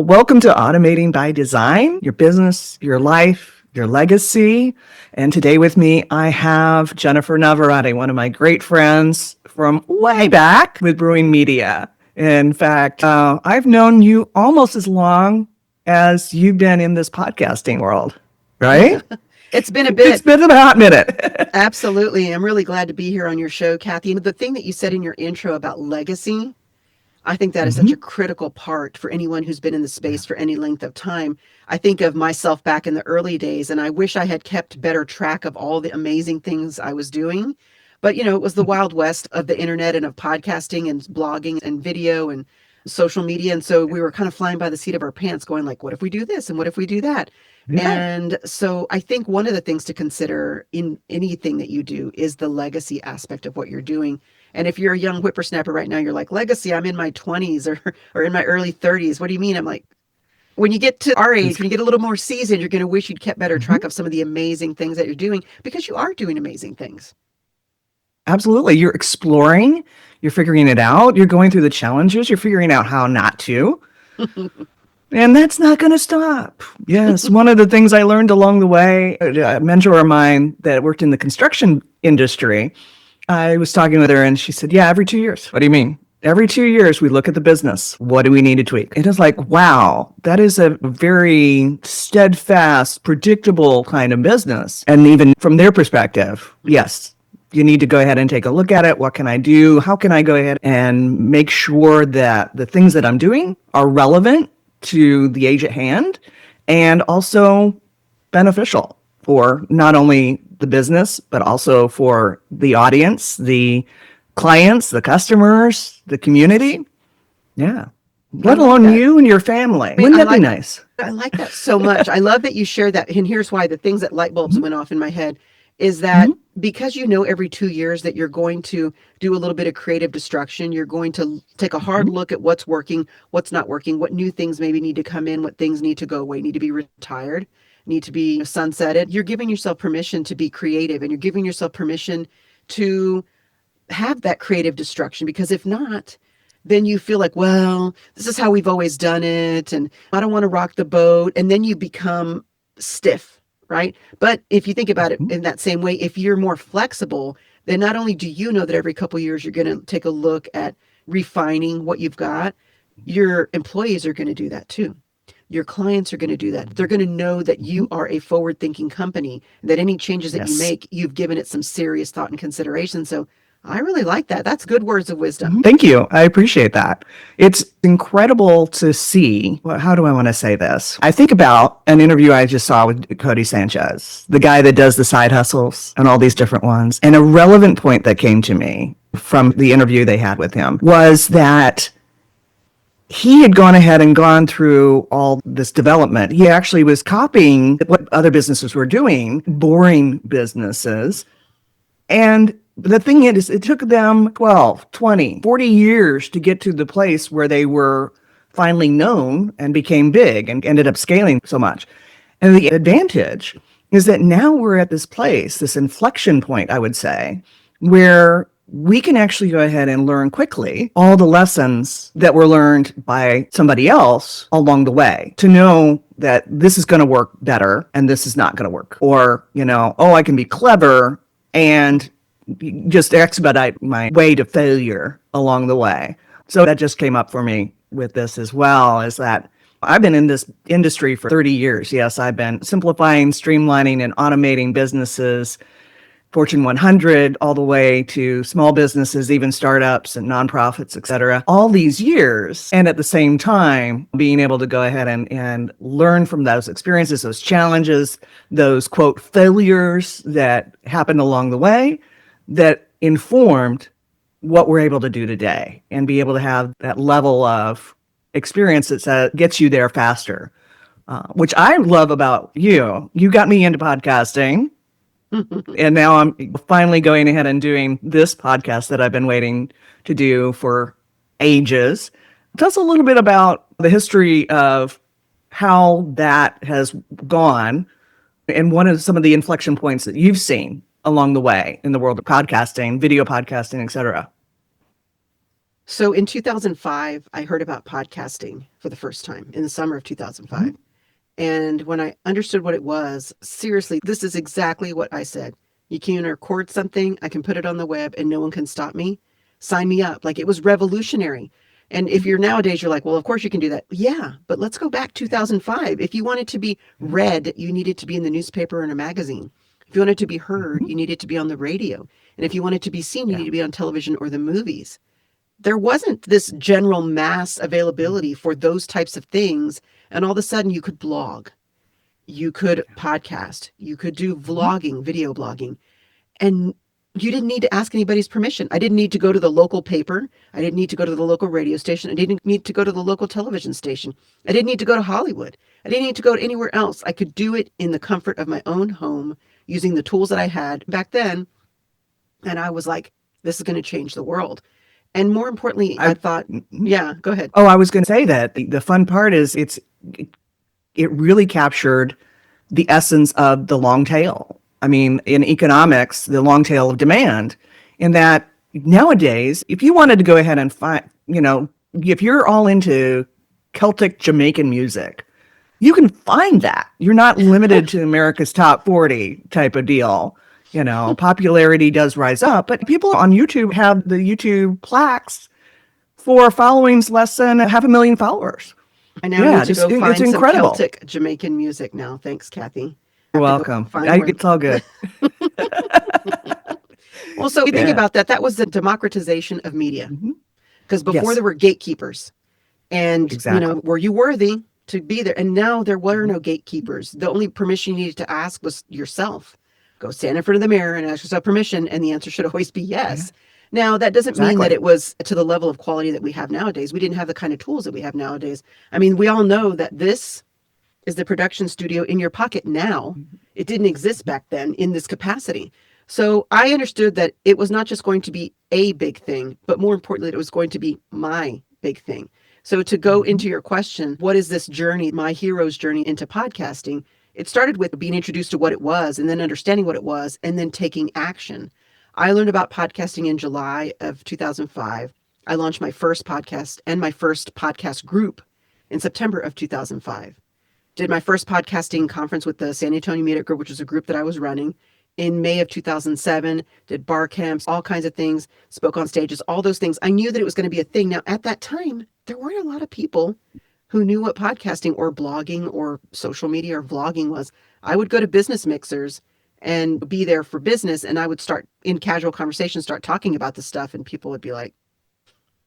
Welcome to Automating by Design, your business, your life, your legacy. And today with me, I have Jennifer Navarrete, one of my great friends from way back with Brewing Media. In fact, I've known you almost as long as you've been in this podcasting world, right? It's been a bit. It's been a hot minute. Absolutely. I'm really glad to be here on your show, Kathy. And the thing that you said in your intro about legacy, I think that is such a critical part for anyone who's been in the space for any length of time. I think of myself back in the early days, and I wish I had kept better track of all the amazing things I was doing. But, it was the Wild West of the internet and of podcasting and blogging and video and social media. And so we were kind of flying by the seat of our pants going like, what if we do this? And what if we do that? Yeah. And so I think one of the things to consider in anything that you do is the legacy aspect of what you're doing. And if you're a young whippersnapper right now, you're like, legacy, I'm in my 20s or in my early 30s. What do you mean? I'm like, when you get to our age, when you get a little more seasoned, you're going to wish you'd kept better track of some of the amazing things that you're doing because you are doing amazing things. Absolutely. You're exploring, you're figuring it out, you're going through the challenges, you're figuring out how not to. And that's not going to stop. Yes. One of the things I learned along the way, a mentor of mine that worked in the construction industry, I was talking with her and she said, yeah, every 2 years. What do you mean? Every 2 years, we look at the business. What do we need to tweak? It is like, wow, that is a very steadfast, predictable kind of business. And even from their perspective, yes, you need to go ahead and take a look at it. What can I do? How can I go ahead and make sure that the things that I'm doing are relevant to the age at hand and also beneficial for not only the business, but also for the audience, the clients, the customers, the community. Yeah. Let alone you and your family. Wouldn't that be nice? I like that so much. I love that you shared that. And here's why the things that light bulbs went off in my head is that because every 2 years that you're going to do a little bit of creative destruction, you're going to take a hard look at what's working, what's not working, what new things maybe need to come in, what things need to go away, need to be retired, need to be sunsetted. You're giving yourself permission to be creative and you're giving yourself permission to have that creative destruction, because if not, then you feel like, well, this is how we've always done it and I don't want to rock the boat. And then you become stiff. Right. But if you think about it in that same way, if you're more flexible, then not only do you know that every couple of years you're going to take a look at refining what you've got, your employees are going to do that too. Your clients are going to do that. They're going to know that you are a forward-thinking company, that any changes that you make, you've given it some serious thought and consideration. So I really like that. That's good words of wisdom. Thank you. I appreciate that. It's incredible to see. Well, how do I want to say this? I think about an interview I just saw with Cody Sanchez, the guy that does the side hustles and all these different ones. And a relevant point that came to me from the interview they had with him was that he had gone ahead and gone through all this development. He actually was copying what other businesses were doing, boring businesses. And the thing is, it took them 12, 20, 40 years to get to the place where they were finally known and became big and ended up scaling so much. And the advantage is that now we're at this place, this inflection point, I would say, where we can actually go ahead and learn quickly all the lessons that were learned by somebody else along the way to know that this is going to work better and this is not going to work. Or, I can be clever and just expedite my way to failure along the way. So that just came up for me with this as well, is that I've been in this industry for 30 years. Yes, I've been simplifying, streamlining, and automating businesses, Fortune 100, all the way to small businesses, even startups and nonprofits, et cetera, all these years. And at the same time, being able to go ahead and learn from those experiences, those challenges, those, quote, failures that happened along the way, that informed what we're able to do today and be able to have that level of experience that gets you there faster, which I love about you. You got me into podcasting. And now I'm finally going ahead and doing this podcast that I've been waiting to do for ages. Tell us a little bit about the history of how that has gone and what are some of the inflection points that you've seen along the way in the world of podcasting, video podcasting, et cetera. So in 2005, I heard about podcasting for the first time in the summer of Mhm. 2005. And when I understood what it was, seriously, this is exactly what I said. You can record something, I can put it on the web, and no one can stop me. Sign me up. Like, it was revolutionary. And if you're nowadays, you're like, well, of course you can do that. Yeah, but let's go back Yeah. 2005. If you wanted to be Yeah. read, you needed to be in the newspaper and a magazine. If you wanted to be heard, Mhm. you needed to be on the radio. And if you wanted to be seen, you Yeah. needed to be on television or the movies. There wasn't this general mass Mhm. availability for those types of things. And all of a sudden, you could blog, you could Yeah. podcast, you could do Mhm. vlogging, video blogging, and you didn't need to ask anybody's permission. I didn't need to go to the local paper. I didn't need to go to the local radio station. I didn't need to go to the local television station. I didn't need to go to Hollywood. I didn't need to go to anywhere else. I could do it in the comfort of my own home using the tools that I had back then. And I was like, this is going to change the world. And more importantly, I I thought, mhm. yeah, go ahead. Oh, I was going to say that the fun part is it really captured the essence of the long tail. I mean, in economics, the long tail of demand, in that nowadays, if you wanted to go ahead and find, if you're all into Celtic Jamaican music, you can find that. You're not limited to America's top 40 type of deal. Popularity does rise up, but people on YouTube have the YouTube plaques for followings less than half a million followers. I now need Yeah, to just go it's find some incredible. Celtic Jamaican music now. Thanks, Kathy. I You're have to go welcome. find one. It's all good. Well, so you think Yeah. about that, that was the democratization of media. Mhm. Because before Yes, there were gatekeepers. And, exactly. were you worthy to be there? And now there were Mhm. no gatekeepers. The only permission you needed to ask was yourself. Go stand in front of the mirror and ask yourself permission, and the answer should always be Yeah, yes. Now, that doesn't mean that exactly. it was to the level of quality that we have nowadays. We didn't have the kind of tools that we have nowadays. I mean, we all know that this is the production studio in your pocket now. Mhm. It didn't exist Mhm. back then in this capacity. So I understood that it was not just going to be a big thing, but more importantly, it was going to be my big thing. So to go Mhm. into your question, what is this journey, my hero's journey into podcasting? It started with being introduced to what it was and then understanding what it was and then taking action. I learned about podcasting in July of 2005. I launched my first podcast and my first podcast group in September of 2005. Did my first podcasting conference with the San Antonio Meetup Group, which was a group that I was running in May of 2007, did bar camps, all kinds of things, spoke on stages, all those things. I knew that it was going to be a thing. Now, at that time, there weren't a lot of people who knew what podcasting or blogging or social media or vlogging was. I would go to business mixers and be there for business, and I would start in casual conversation, start talking about this stuff, and people would be like,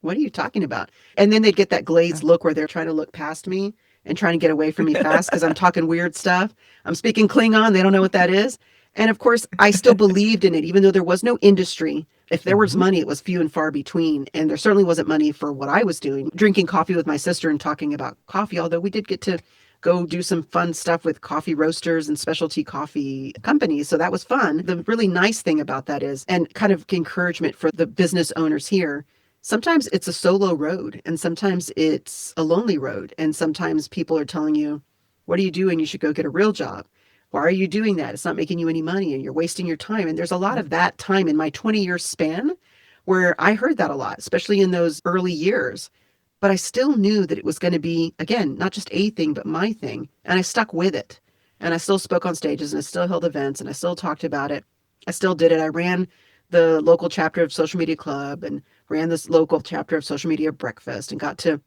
what are you talking about? And then they'd get that glazed look where they're trying to look past me and trying to get away from me fast because I'm talking weird stuff. I'm speaking Klingon. They don't know what that is. And of course, I still believed in it, even though there was no industry. If there was Mhm. money, it was few and far between. And there certainly wasn't money for what I was doing, drinking coffee with my sister and talking about coffee, although we did get to go do some fun stuff with coffee roasters and specialty coffee companies. So that was fun. The really nice thing about that is, and kind of encouragement for the business owners here, sometimes it's a solo road and sometimes it's a lonely road. And sometimes people are telling you, what are you doing? You should go get a real job. Why are you doing that? It's not making you any money and you're wasting your time. And there's a lot of that time in my 20-year span where I heard that a lot, especially in those early years. But I still knew that it was going to be, again, not just a thing, but my thing. And I stuck with it. And I still spoke on stages and I still held events and I still talked about it. I still did it. I ran the local chapter of Social Media Club and ran this local chapter of Social Media Breakfast and got to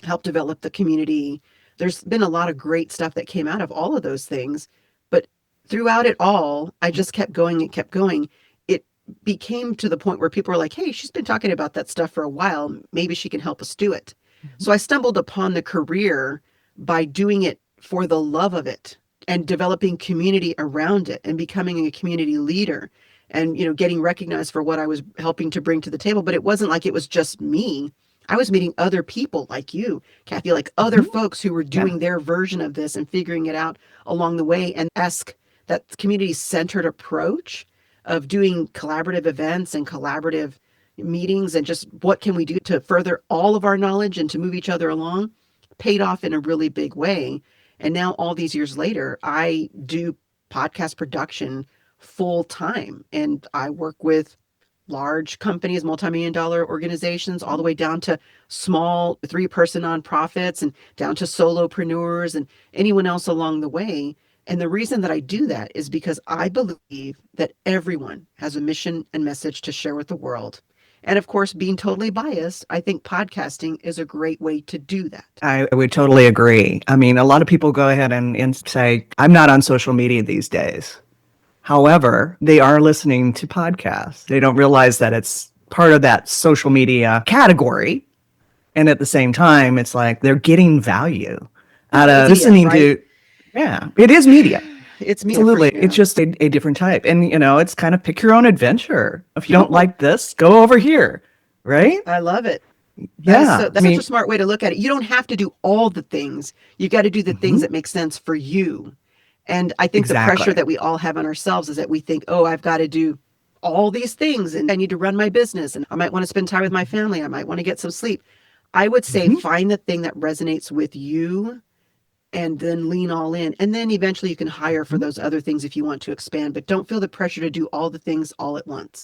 help develop the community. There's been a lot of great stuff that came out of all of those things. But throughout it all, I just kept going and kept going. It became to the point where people were like, hey, she's been talking about that stuff for a while. Maybe she can help us do it. Mhm. So I stumbled upon the career by doing it for the love of it and developing community around it and becoming a community leader and getting recognized for what I was helping to bring to the table. But it wasn't like it was just me. I was meeting other people like you, Kathy, like other Mhm. folks who were Yeah. doing their version of this and figuring it out along the way. And ask that community centered approach of doing collaborative events and collaborative meetings and just what can we do to further all of our knowledge and to move each other along paid off in a really big way. And now, all these years later, I do podcast production full time and I work with large companies, multimillion-dollar organizations, all the way down to small 3-person nonprofits and down to solopreneurs and anyone else along the way. And the reason that I do that is because I believe that everyone has a mission and message to share with the world. And of course, being totally biased, I think podcasting is a great way to do that. I would totally agree. I mean, a lot of people go ahead and say, I'm not on social media these days. However, they are listening to podcasts. They don't realize that it's part of that social media category. And at the same time, it's like they're getting value out of Media, listening right? to, yeah, it is media. It's media for Absolutely. sure. It's just a different type. And, it's kind of pick your own adventure. If you don't like this, go over here. Right? I love it. Yeah. That's such a smart way to look at it. You don't have to do all the things. You got to do the things that make sense for you. And I think the pressure Exactly. that we all have on ourselves is that we think, oh, I've got to do all these things and I need to run my business and I might want to spend time with my family. I might want to get some sleep. I would say find the thing that resonates with you and then lean all in. And then eventually you can hire for those other things if you want to expand, but don't feel the pressure to do all the things all at once.